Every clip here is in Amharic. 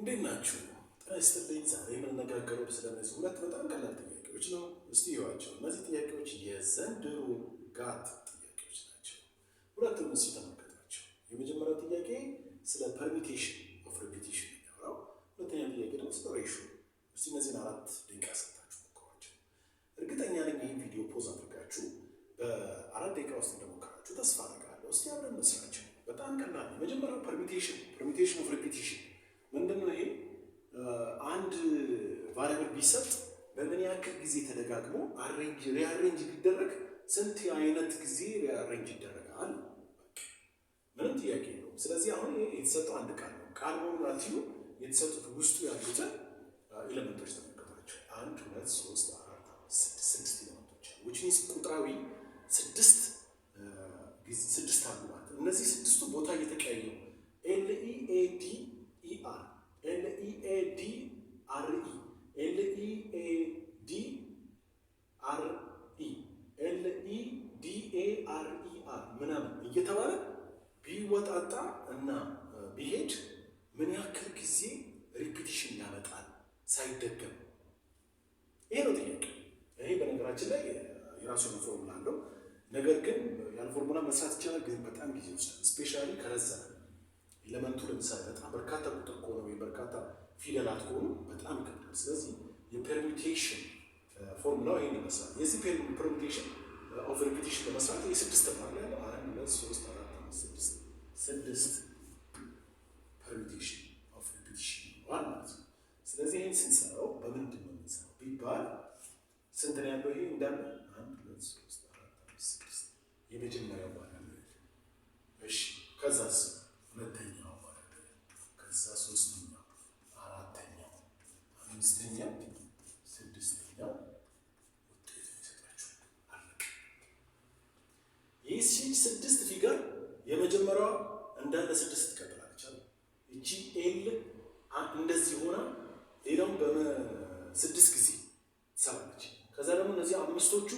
እንዴት ናችሁ? ጤና ይስጥልኝ። ዛሬ የምንነጋገረው ስለነዚህ ሁለት በጣም ቀላል ጥያቄዎች ነው። እስቲ ይዋቸው። እነዚህ ጥያቄዎች የዘንድሮ ጋት ጥያቄዎች ናቸው። ሁለቱም እስቲ ተመልከቷቸው። የመጀመሪያው ጥያቄ ስለ ፐርሚቴሽን ኦፍ ሪፒቲሽን የሚያወራው፣ ሁለተኛው ጥያቄ ደግሞ ስለ ሬሾ። እስቲ እነዚህን 4 ደቂቃ ሰጣችሁ ሞክሯቸው። እርግጠኛ ነኝ ይህን ቪዲዮ ፖዝ አድርጋችሁ በ4 ደቂቃ ውስጥ እንደሞከራችሁ ተስፋ አደርጋለሁ። እስቲ አብረን መስራቸው። በጣም ቀላል ነው። የመጀመሪያው ፐርሚቴሽን ኦፍ ሪፒቲሽን ምንድነው? ይሄ አንድ ቫሪያብል ቢሰጥ በምን ያክል ጊዜ ተደጋግሞ ሪአሬንጅ ቢደረግ ስንት አይነት ጊዜ ሪአሬንጅ ይደረጋል? ምንም ጥያቄ የለውም። ስለዚህ አሁን የተሰጠው አንድ ቃል ነው። ቃል መሆኑን አልችሉ የተሰጡት ውስጡ ያሉትን ኤሌመንቶች ተመልከቷቸው። 1 2 3 4 5 6 ኤሌመንቶች አሉ። which means ቁጥራዊ 6 አሉ ማለት ነው። እነዚህ 6ቱ ቦታ እየተቀያየሩ LEADER ምናምን እየተባለ ቢወጣጣ እና ቢሄድ ምን ያክል ጊዜ ሪፒቲሽን ያመጣል ሳይደገም? ይሄ ነው ጥያቄ። ይሄ በነገራችን ላይ የራሱ ፎርሙላ አለው። ነገር ግን ያን ፎርሙላ መስራት ይቻላል፣ ግን በጣም ጊዜ ይወስዳል። ስፔሻሊ ከረዘመ ኤሌመንቱ ለምሳሌ በጣም በርካታ ቁጥር ከሆነ ወይም በርካታ ፊደላት ከሆኑ በጣም ይከብዳል። ስለዚህ የፐርሚቴሽን ፎርሙላው ይሄን ይመስላል። የዚህ ፐርሚቴሽን ኦፍ ሪፒቲሽን ለመስራት የ6 ተማሪ ያለው 1 2 3 4 5 6 ፐርሚቴሽን ኦፍ ሪፒቲሽን ማለት ነው። ስለዚህ ይሄን ስንሰራው በምንድን ነው የምንሰራው ቢባል ስንት ነው ያለው? ይሄ እንዳለ 1 2 3 4 5 6 የመጀመሪያው ማለት ነው። እሺ ከዛስ ሁለተኛው ማለት ነው። ከዛ ሶስተኛው፣ አራተኛው፣ አምስተኛው፣ ስድስተኛው ውጤት ይሰጣችሁ አለቀ። ይህ 6 ፊገር የመጀመሪያዋ እንዳለ 6 ትቀጥላለች አይደል? እቺ ኤል እንደዚህ ሆና ሌላውን በ6 ጊዜ ትሰራለች። ከዛ ደግሞ እነዚህ አምስቶቹ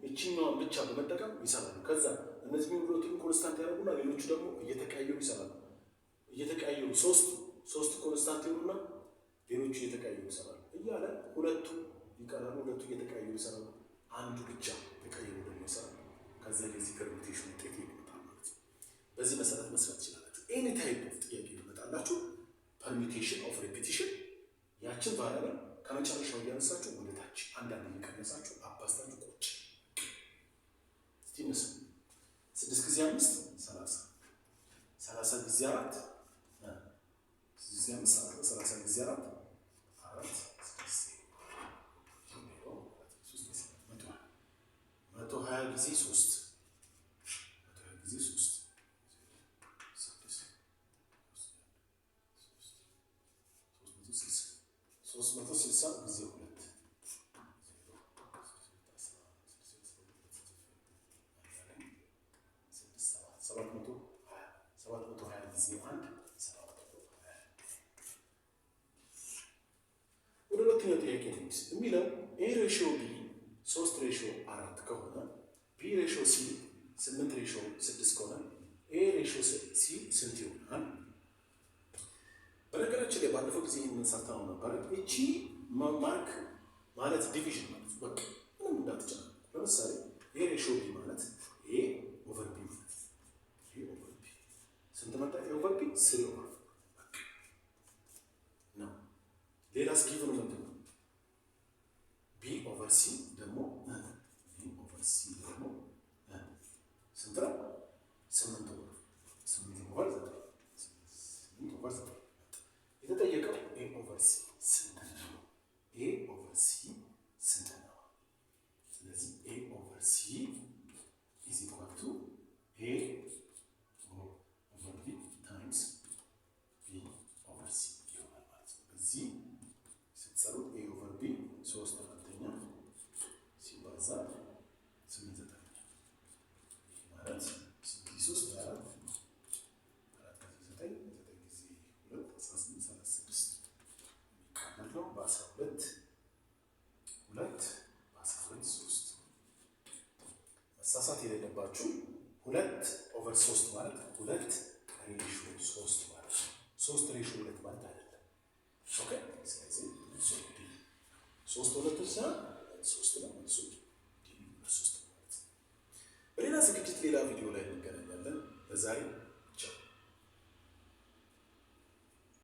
እቺኛዋን ብቻ በመጠቀም ይሰራሉ። ከዛ እነዚህ ሁለቱን ኮንስታንት ያደርጉና ሌሎቹ ደግሞ እየተቀያየሩ ይሰራሉ። እየተቀያየሩ ሶስት ኮንስታንት ይሆኑና ሌሎቹ እየተቀያየሩ ይሰራሉ እያለ ሁለቱ ይቀራሉ። ሁለቱ እየተቀያየሩ ይሰራሉ። አንዱ ብቻ ተቀያየሩ ደግሞ ይሰራሉ። ከዛ የዚህ ፐርሚቴሽን ውጤት ይመጣል ማለት ነው። በዚህ መሰረት መስራት ትችላላችሁ። ኤኒ ታይፕ ኦፍ ጥያቄ ይመጣላችሁ። ፐርሚቴሽን ኦፍ ሪፒቲሽን ያችን ቫሪያብል ከመጨረሻው እያነሳችሁ ወደ ታች አንዳንድ እየቀነሳችሁ አባዝታችሁ ቁጭ እስቲ መስሉ 6 ጊዜ 5 30 30 ጊዜ 4 ጊዜ 5 30 ጊዜ 4 4 120 ጊዜ 3 120 ጊዜ 3 360 ጊዜ 2 720 ጊዜ 1 ወደ ሁለተኛው ጥያቄ ነው የሚለው ኤ ሬሽዮ ቢ 3 ሬሽዮ 4 ከሆነ ቢ ሬሽዮ ሲ 8 ሬሽዮ 6 ከሆነ ኤ ሬሽዮ ሲ ስንት ይሆናል? በነገራችን ላይ ባለፈው ጊዜ የምንሰርተው ነበር። እቺ ማርክ ማለት ዲቪዥን ማለት በቃ ምንም እንዳትጨናነቁ። ለምሳሌ ኤ ሬሽዮ ቢ ማለት ኤ ኦቨር ቢ ማለት ኤ ኦቨር ቢ ስንት መጣ? ኤ ኦቨር ቢ 3 ኦቨር 4 በቃ ነው። ሌላስ ጊቭ ነው ምንድን ነው? ቢ ኦቨር ሲ ደግሞ ቢ ኦቨር ሲ ደግሞ ስንት ነው? 8 ኦቨር 8 ኦቨር 9 የተጠየቀው ኤ ኦቨር ሲ ስንት ነው? ኤ ኦቨር ሲ ስንት ነው? ስለዚህ ኤ ኦቨር ሲ ኢዝ ኢኳል ቱ ኤ ኦቨር ቢ ታይምስ ቢ ኦቨር ሲ ይሆናል ማለት ነው። በዚህ ስትሰሩት ኤ ኦቨር ቢ 3 አራተኛ ሲባዛ 8 ዘጠነኛ ማለት 3 4 ነው በ12 2 በ12 3 መሳሳት የሌለባችሁ 2 ኦቨር 3 ማለት 2 ሬሽዮ 3 ማለት 3 ሬሽዮ 2 ማለት አይደለም። ኦኬ። ስለዚህ ሶስት ሁለቶች ሲሆን ሶስት ነው መልሱ ሶስት ማለት ነው። በሌላ ዝግጅት ሌላ ቪዲዮ ላይ እንገናኛለን። በዛሬ